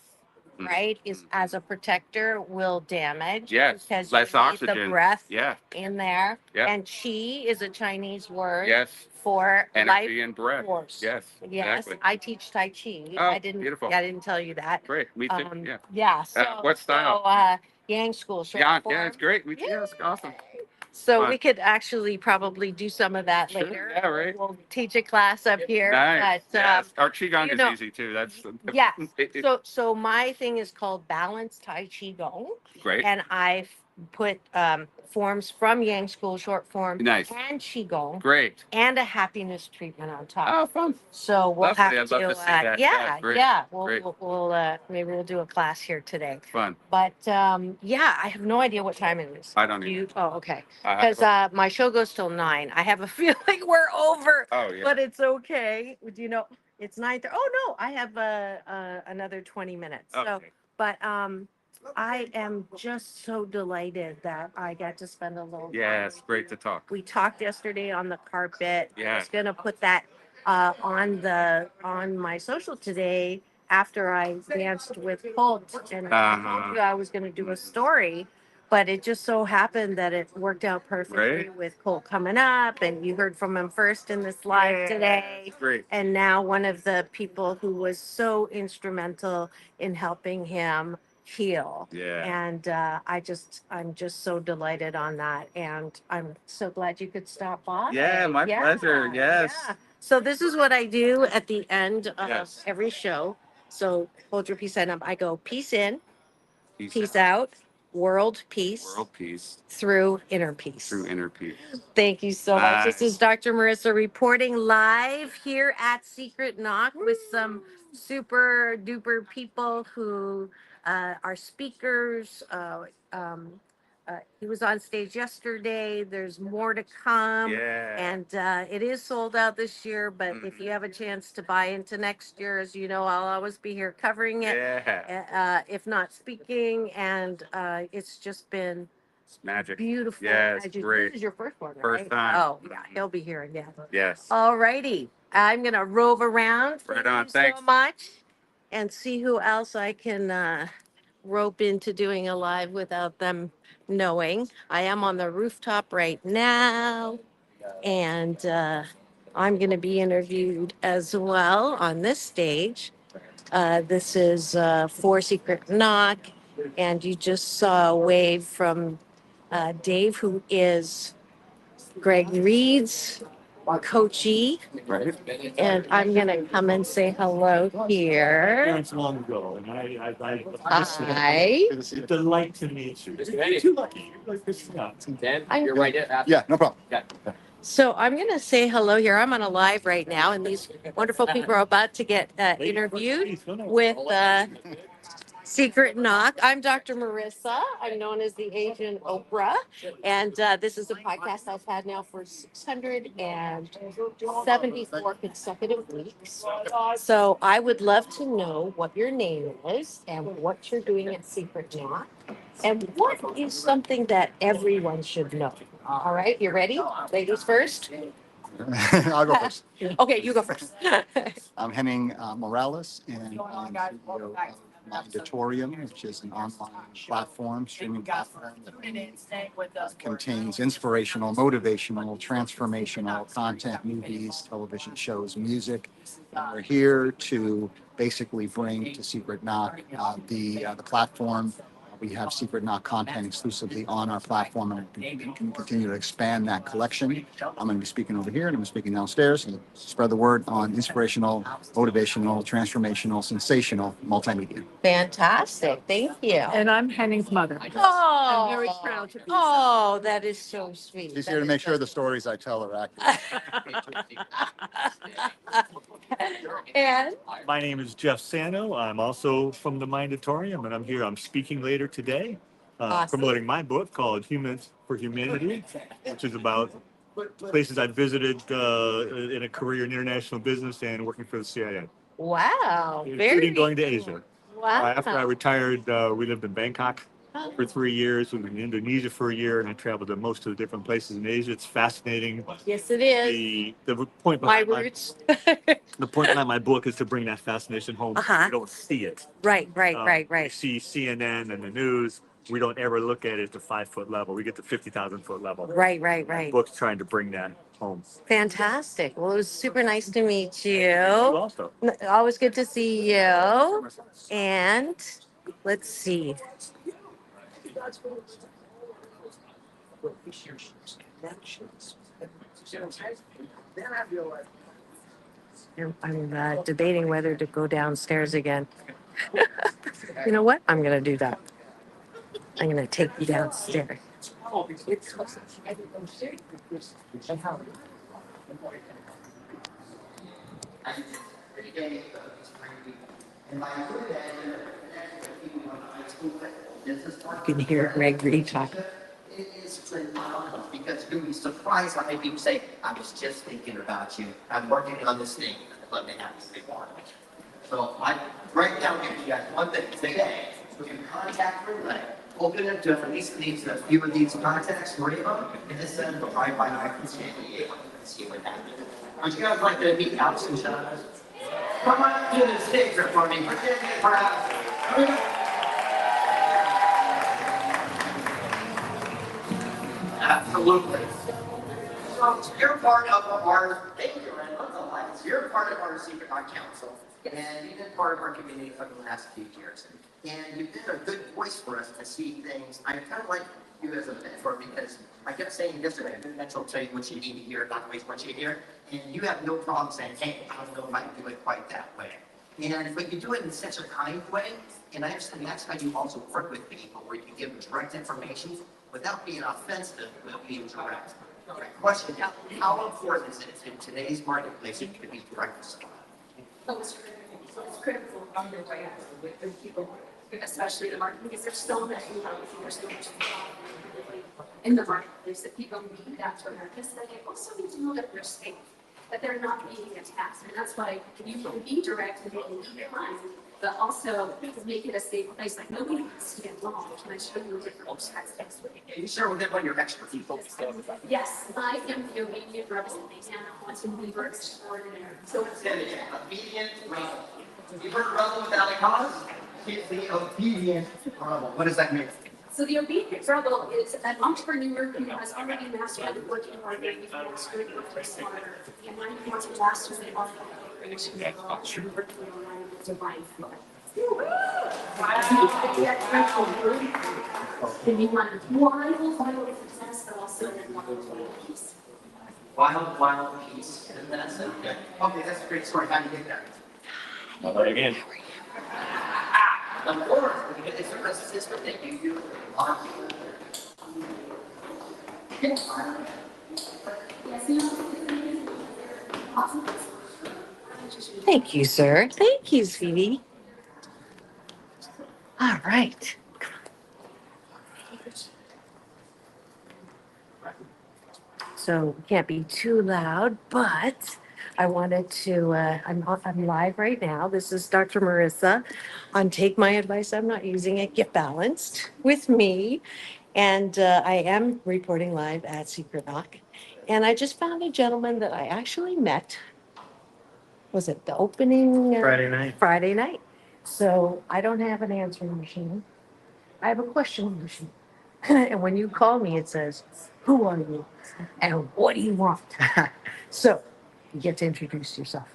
Mhm. right, is as a protector will damage. Yes. Because Less you need oxygen. the breath Yeah. in there. Yeah. And chi is a Chinese word Yes. for life Energy and breath. force. Yes. Yes, Exactly. I teach Tai Chi. Oh, beautiful. I didn't tell you that. Great. Me too. Yeah. Yeah. So, what style? Yang School, short Yeah. form. Yeah. It's great. Me too. Yeah, it's awesome. So Fun. we could actually probably do some of that Sure, later. yeah, right. We'll teach a class up here. Nice. But Yes. Our qigong you is know, easy too. That's yeah. it- So my thing is called Balanced Tai Chi Gong, great. and I've put forms from Yang School short form Nice. and Qigong Great. and a happiness treatment on top. Oh, fun. So we'll Lovely. have I'd to, love to see that. Yeah, great. Great. We'll maybe we'll do a class here today. Fun. But yeah, I have no idea what time it is. I don't Do either. you? Oh, okay. I- Because my show goes till 9. I have a feeling we're over, Oh yeah. but it's okay. Do you know? It's 9:30. Oh no, I have another 20 minutes. So, Okay. but I am just so delighted that I got to spend a little time. Yes. Great to talk. We talked yesterday on the carpet. I Yeah. was gonna put that on my social today after I danced with Colt, and I told you I was gonna do a story, but it just so happened that it worked out perfectly Right. with Colt coming up, and you heard from him first in this live today. Great. And now one of the people who was so instrumental in helping him heal. Yeah. And I'm just so delighted on that. And I'm so glad you could stop by. Yeah, my pleasure. Yes. Yeah. So this is what I do at the end of Yes. every show. So hold your peace sign up. I go peace in, Peace peace out, world peace, World peace through inner peace. through inner peace. Thank you so much. This Bye. is Dr. Marissa reporting live here at Secret Knock with some super duper people who are speakers. He was on stage yesterday. There's more to come. Yeah. And it is sold out this year, but if you have a chance to buy into next year, as you know, I'll always be here covering it, Yeah. if not speaking. And it's just been It's magic. beautiful. Yes, great. This is your first one, right? First time. Oh, yeah, he'll be here again. Yes. All righty. I'm going to rove around. Right Thank on. you Thanks. so much. And see who else I can rope into doing a live without them knowing. I am on the rooftop right now. And I'm going to be interviewed as well on this stage This is For Secret Knock, and you just saw a wave from Dave, who is Greg Reed's coachee. Right. And I'm going to come and say hello here. Parents long ago, and I Hi. it's a delight to meet you. You're too lucky. You're like this. You're right. Yeah, no problem. So I'm going to say hello here. I'm on a live right now, and these wonderful people are about to get interviewed with Secret Knock. I'm Dr. Marissa. I'm known as the Asian Oprah. And this is a podcast I've had now for 674 consecutive weeks. So I would love to know what your name is and what you're doing at Secret Knock. And what is something that everyone should know? All right, you ready? Ladies first? I'll go first. Okay, you go first. I'm Henning Morales, and I'm CEO of Mindatorium, which is an online platform, streaming platform that contains inspirational, motivational, transformational content, movies, television shows, music. We're here to basically bring to Secret Knock the platform. We have Secret Knock content exclusively on our platform, and we can continue to expand that collection. I'm going to be speaking over here, and I'm speaking downstairs, and spread the word on inspirational, motivational, transformational, sensational multimedia. Fantastic. Thank you. And I'm Henning's mother. Oh, I'm very proud to be. Oh, that is so sweet. She's That here to is make so sure the stories I tell are accurate. And My name is Jeff Sano. I'm also from the Mindatorium, and I'm here. I'm speaking later today, Awesome. promoting my book called Humans for Humanity, which is about places I visited in a career in international business and working for the CIA, wow, including going to Asia. wow. After I retired, we lived in Bangkok for 3 years. We were in Indonesia for a year, and I traveled to most of the different places in Asia. It's fascinating. Yes, it is. The point My behind roots. the point behind my book is to bring that fascination home. Uh-huh. You don't see it. Right. You see CNN and the news. We don't ever look at it at the 5-foot level. We get to 50,000-foot level. Right. The book's trying to bring that home. Fantastic. Well, it was super nice to meet You you. also. Always good to see you. And let's see. I'm debating whether to go downstairs again. You know what? I'm going to do that. I'm going to take you downstairs. You can hear Greg Reed talking. It is phenomenal because you'll be surprised how many people say, I was just thinking about you. I'm working on this thing. Let me have this thing on. So right now, give you guys one thing. Today, we can contact Relay. Open it to at least a few of these contacts, three of them, and just send them right by back to SanDiego and see what happens. Would you guys like to meet Alex and John? Come on to the stage for me. Pretend you're proud. Absolutely. So you're part of our, thank you, and nonetheless, you're part of our Secret Knock Council, and you've been part of our community for the last few years. And you've been a good voice for us to see things. I kind of like you as a mentor because I kept saying yesterday, a mentor will tell you what you need to hear, not always what you hear. And you have no problem saying, hey, I don't know if I can do it quite that way. But you do it in such a kind way, and I understand that's how you also work with people, where you give them direct information without being offensive, but being direct. Okay, question, how important is it in today's marketplace to be direct with someone? Oh, it's critical on their way out with people, especially the market, because there's so many, there's so much in the marketplace that people need that to because they also need to know that they're safe, that they're not being attacked. And that's why you can be direct and be kind, but also make it a safe place. Like nobody wants to get involved. Can I show you a different aspects? Can you share with them what your expertise is? Yes, I am the obedient representation of Quantum Weaver extraordinary. So Obedient rebel. You've heard rebel without a cause? He's the obedient rebel. What does that mean? So the obedient rebel is an entrepreneur who has already mastered the working hard and working smarter. And when he wants to master the art of creation, working on If you want wild success, but also wild peace. Wild peace. And that's it. Okay, that's a great story. How do you get there? Again. Of course, it's a resistance thing you do. Thank you, sir. Thank you, sweetie. All right. So can't be too loud, but I wanted to, I'm live right now. This is Dr. Marissa on Take My Advice. I'm not using it. Get Balanced with me. And I am reporting live at Secret Knock. And I just found a gentleman that I actually met. Was it the opening? Friday night. Friday night. So I don't have an answering machine. I have a question machine. And when you call me, it says, "Who are you? And what do you want?" So you get to introduce yourself.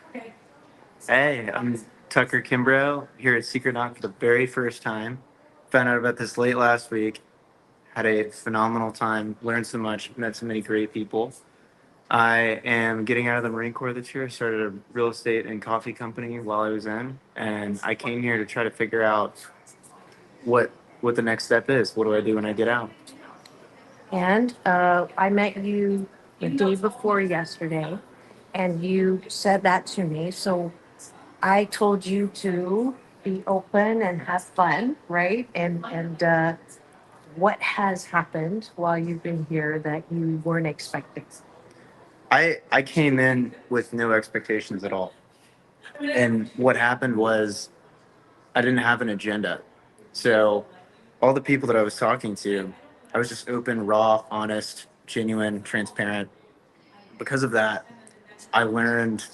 Hey, I'm Tucker Kimbrough here at Secret Knock for the very first time. Found out about this late last week. Had a phenomenal time, learned so much, met so many great people. I am getting out of the Marine Corps this year. Started a real estate and coffee company while I was in, and I came here to try to figure out what the next step is. What do I do when I get out? And I met you the day before yesterday, and you said that to me. So I told you to be open and have fun, right? And what has happened while you've been here that you weren't expecting? I came in with no expectations at all. And what happened was I didn't have an agenda. So all the people that I was talking to, I was just open, raw, honest, genuine, transparent. Because of that, I learned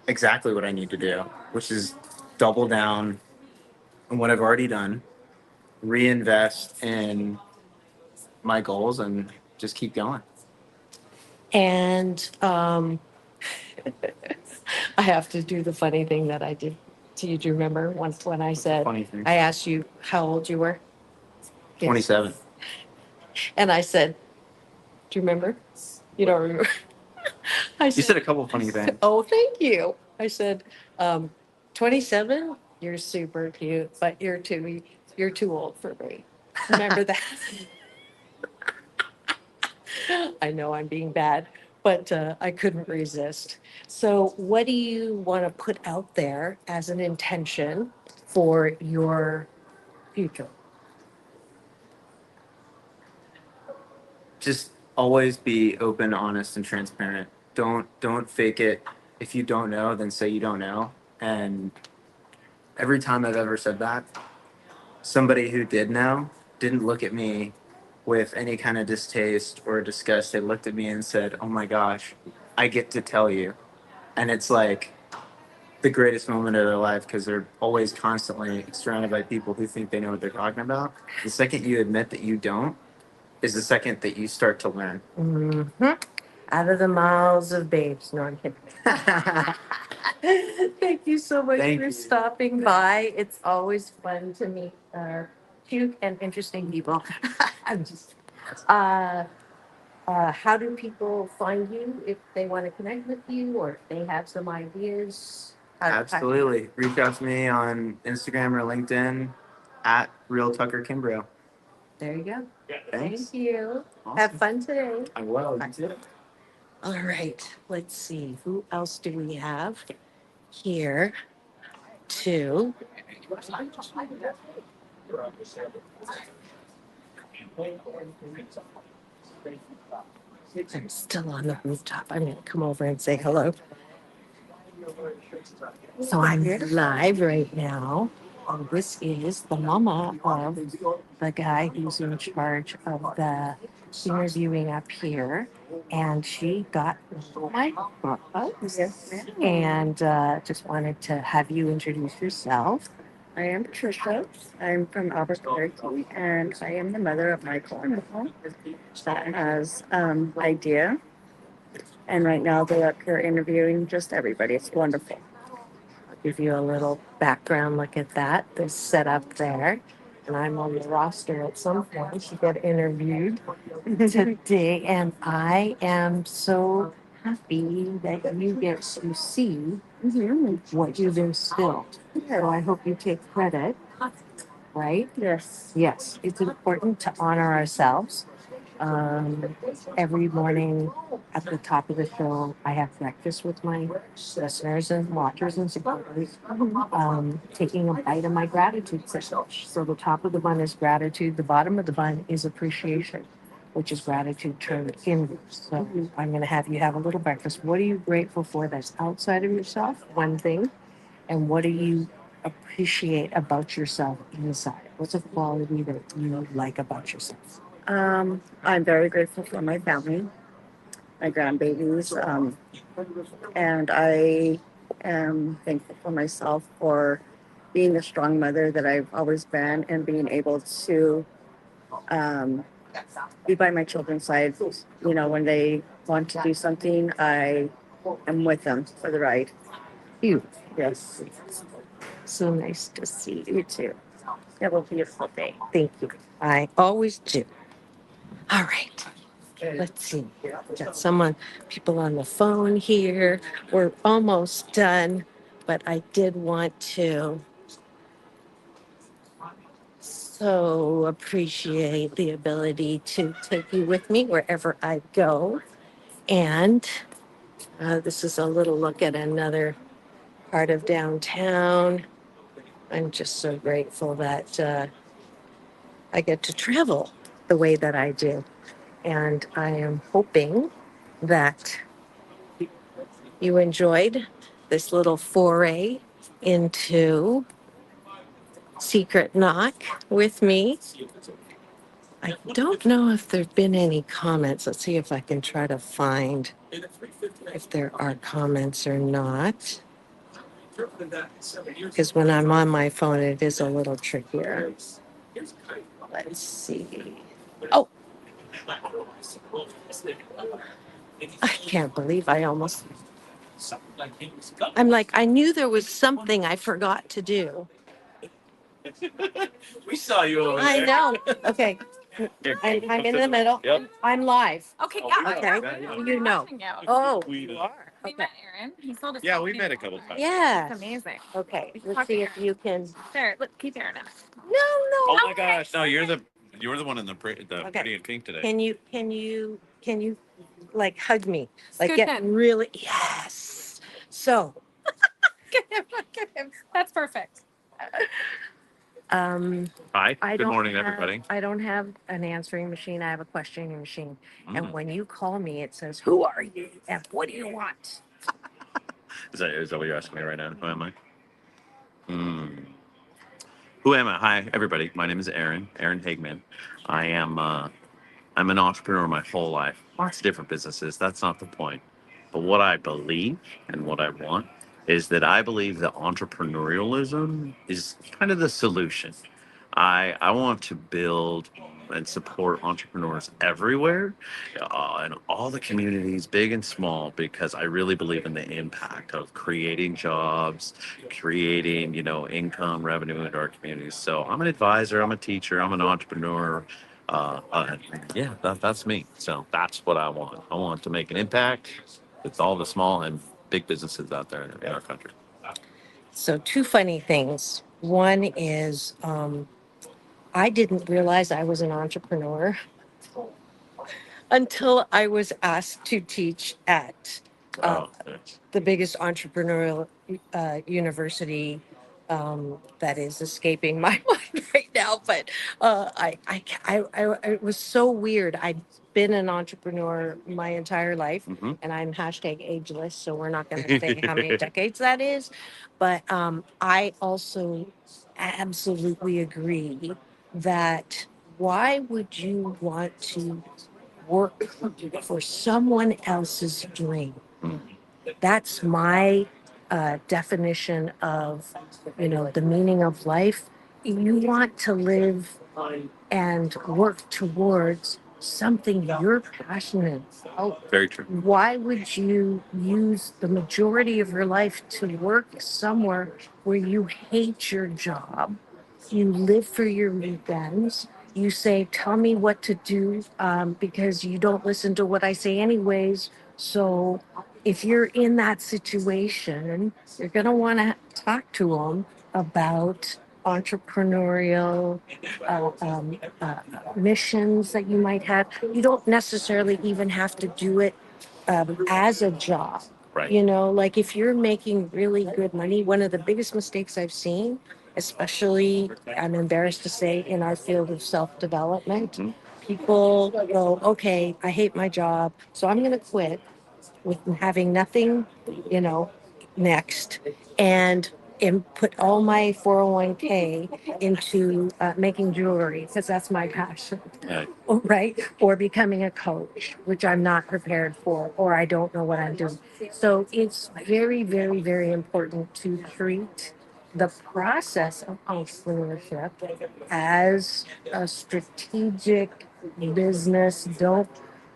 exactly what I need to do, which is double down on what I've already done, reinvest in my goals, and just keep going. And I have to do the funny thing that I did to you. Do you remember once when I said, Funny thing. I asked you how old you were? 27. And I said, do you remember? You don't remember? You said a couple funny things. Oh, thank you. I said, 27, you're super cute, but you're too old for me. Remember that? I know I'm being bad, but I couldn't resist. So what do you want to put out there as an intention for your future? Just always be open, honest, and transparent. Don't fake it. If you don't know, then say you don't know. And every time I've ever said that, somebody who did know didn't look at me with any kind of distaste or disgust. They looked at me and said, "Oh my gosh, I get to tell you." And it's like the greatest moment of their life because they're always constantly surrounded by people who think they know what they're talking about. The second you admit that you don't is the second that you start to learn. Mm-hmm. Out of the mouths of babes. No, I'm kidding. Thank you so much for stopping by. It's always fun to meet cute and interesting people. I'm just. How do people find you if they want to connect with you or if they have some ideas? Absolutely. Reach out to me on Instagram or LinkedIn at Real Tucker Kimbrough. There you go. Thanks. Thank you. Awesome. Have fun today. I will. You too. All right. Let's see. Who else do we have here to? I'm still on the rooftop. I'm going to come over and say hello. So I'm live right now. And this is the mama of the guy who's in charge of the interviewing up here. And she got my book. Yes, ma'am. And just wanted to have you introduce yourself. I am Patricia. I'm from Albuquerque, and I am the mother of Michael and Nicole that has idea. And right now they're up here interviewing just everybody. It's wonderful. Give you a little background look at that. This setup there. And I'm on the roster at some point to get interviewed today. And I am so happy that you get to see what you've instilled. So I hope you take credit, right? Yes. Yes, it's important to honor ourselves. Every morning at the top of the show, I have breakfast with my listeners and watchers and supporters, taking a bite of my gratitude sandwich. So the top of the bun is gratitude, the bottom of the bun is appreciation, which is gratitude turned inward. So I'm going to have you have a little breakfast. What are you grateful for that's outside of yourself? One thing. And what do you appreciate about yourself inside? What's a quality that you like about yourself? I'm very grateful for my family, my grandbabies, and I am thankful for myself for being the strong mother that I've always been and being able to um, be by my children's side. You know, when they want to do something, I am with them for the ride. You. Yes, So nice to see you. you too. Have a beautiful day. Thank you. I always do. All right. Let's see. Got people on the phone here. We're almost done, but I did want to so appreciate the ability to take you with me wherever I go. And this is a little look at another part of downtown. I'm just so grateful that I get to travel the way that I do. And I am hoping that you enjoyed this little foray into Secret Knock with me. I don't know if there've been any comments. Let's see if I can try to find if there are comments or not. Because when I'm on my phone, it is a little trickier. Let's see. Oh, I can't believe I almost. I'm like, I knew there was something I forgot to do. We saw you over I there. know. Okay. I'm in the middle. Yep. I'm live. Okay, Oh, yeah, we yeah. Okay. know. You know. Watching you. Oh, We you know. are. We Okay. met Aaron. He sold us. Yeah, we met a couple times. Yes. It's amazing. Okay. We can Let's talk to see if Aaron. you can. Sure, look, keep Aaron in. No, no. Oh my gosh! No, you're the one in the Okay. pretty in pink today. Can you like hug me? Like Scoot get in. really yes. So Look at him. That's perfect. um Hi. I Good don't morning, have everybody. I don't have an answering machine. I have a questioning machine. And Mm. when you call me, it says, "Who are you? And what do you want?" Is that what you're asking me right now? Who am I? Mm. Who am I? Hi, everybody. My name is Aaron Hagman. I am. I'm an entrepreneur my whole life. Lots of different businesses. That's not the point. But what I believe and what I want is that I believe that entrepreneurialism is kind of the solution. I want to build and support entrepreneurs everywhere, in all the communities, big and small, because I really believe in the impact of creating jobs, creating income, revenue into our communities. So I'm an advisor, I'm a teacher, I'm an entrepreneur. Yeah, that's me. So that's what I want. I want to make an impact with all the small and big businesses out there in our country. So two funny things. One is I didn't realize I was an entrepreneur until I was asked to teach at Oh, yes. the biggest entrepreneurial university that is escaping my mind right now. But it was so weird. I've been an entrepreneur my entire life, Hmm. and I'm hashtag ageless, so we're not going to say how many decades that is. But I also absolutely agree that why would you want to work for someone else's dream? That's my definition of, the meaning of life. You want to live and work towards something you're passionate about, Very true. why would you use the majority of your life to work somewhere where you hate your job? You live for your weekends. You say, tell me what to do because you don't listen to what I say, anyways. So if you're in that situation, you're going to want to talk to them about entrepreneurial missions that you might have. You don't necessarily even have to do it as a job. Right. You know, like if you're making really good money, one of the biggest mistakes I've seen, especially, I'm embarrassed to say, in our field of self development, Mhm. people go, okay, I hate my job, so I'm going to quit with having nothing, you know, next, and put all my 401k into making jewelry because that's my passion. Right. Right? Or becoming a coach, which I'm not prepared for, or I don't know what I'm doing. So it's very, very, very important to treat the process of entrepreneurship as a strategic business.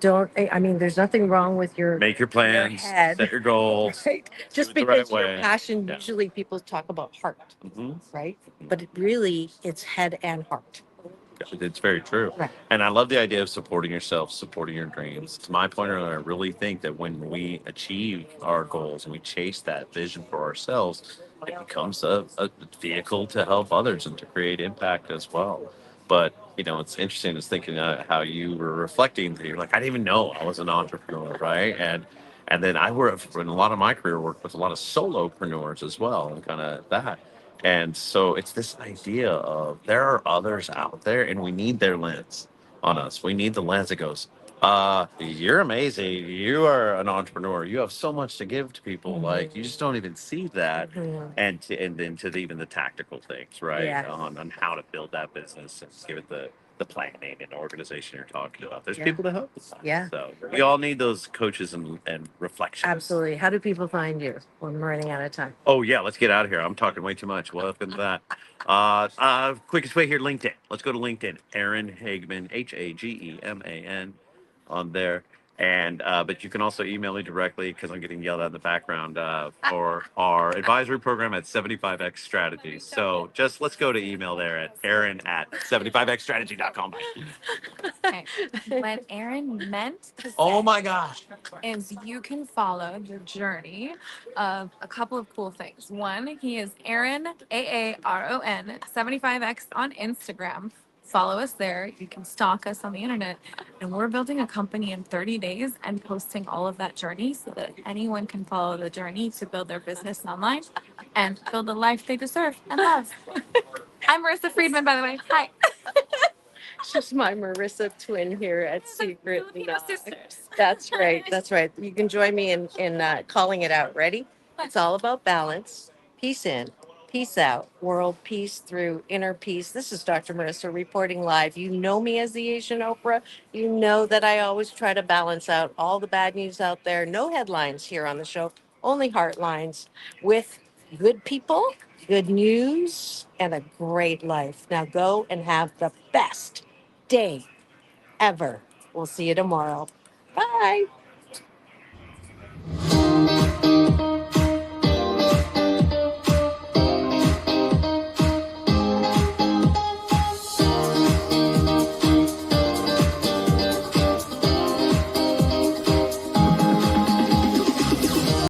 I mean, there's nothing wrong with Make your your plans, head, set your goals, right? do Just it the right because your way. passion, Yeah. usually people talk about heart, Hmm. right? But it really, it's head and heart. It's very true. Right. And I love the idea of supporting yourself, supporting your dreams. To my point earlier, I really think that when we achieve our goals and we chase that vision for ourselves, it becomes a vehicle to help others and to create impact as well. But, it's interesting is thinking how you were reflecting that you're like, I didn't even know I was an entrepreneur, right? And then I work in a lot of my career, worked with a lot of solopreneurs as well, and kind of that. And so it's this idea of there are others out there and we need their lens on us. We need the lens that goes, you're amazing. You are an entrepreneur. You have so much to give to people. Like you just don't even see that. Mhm. And then to even the tactical things, right? Yeah. On how to build that business and give it the planning and organization you're talking about. There's Yeah. people to help us. Yeah. So we all need those coaches and reflections. Absolutely. How do people find you when we're running out of time? Oh yeah, let's get out of here. I'm talking way too much. Welcome to that. Quickest way here, LinkedIn. Let's go to LinkedIn. Aaron Hagman, Hageman, on there. And but you can also email me directly because I'm getting yelled at in the background for our advisory program at 75x Strategies. So just let's go to email there at Aaron at 75xstrategy.com. Okay. What Aaron meant to say Oh my gosh. is you can follow the journey of a couple of cool things. One, he is Aaron, Aaron 75X on Instagram. Follow us there. You can stalk us on the internet. And we're building a company in 30 days and posting all of that journey so that anyone can follow the journey to build their business online and build the life they deserve and love. I'm Marissa Friedman, by the way. Hi. She's my Marissa twin here at Secret Filipino Knock. sisters. That's right. That's right. You can join me in calling it out. Ready? It's all about balance. Peace in, peace out. World peace through inner peace. This is Dr. Marissa reporting live. You know me as the Asian Oprah. You know that I always try to balance out all the bad news out there. No headlines here on the show, only heart lines with good people, good news, and a great life. Now go and have the best day ever. We'll see you tomorrow. Bye.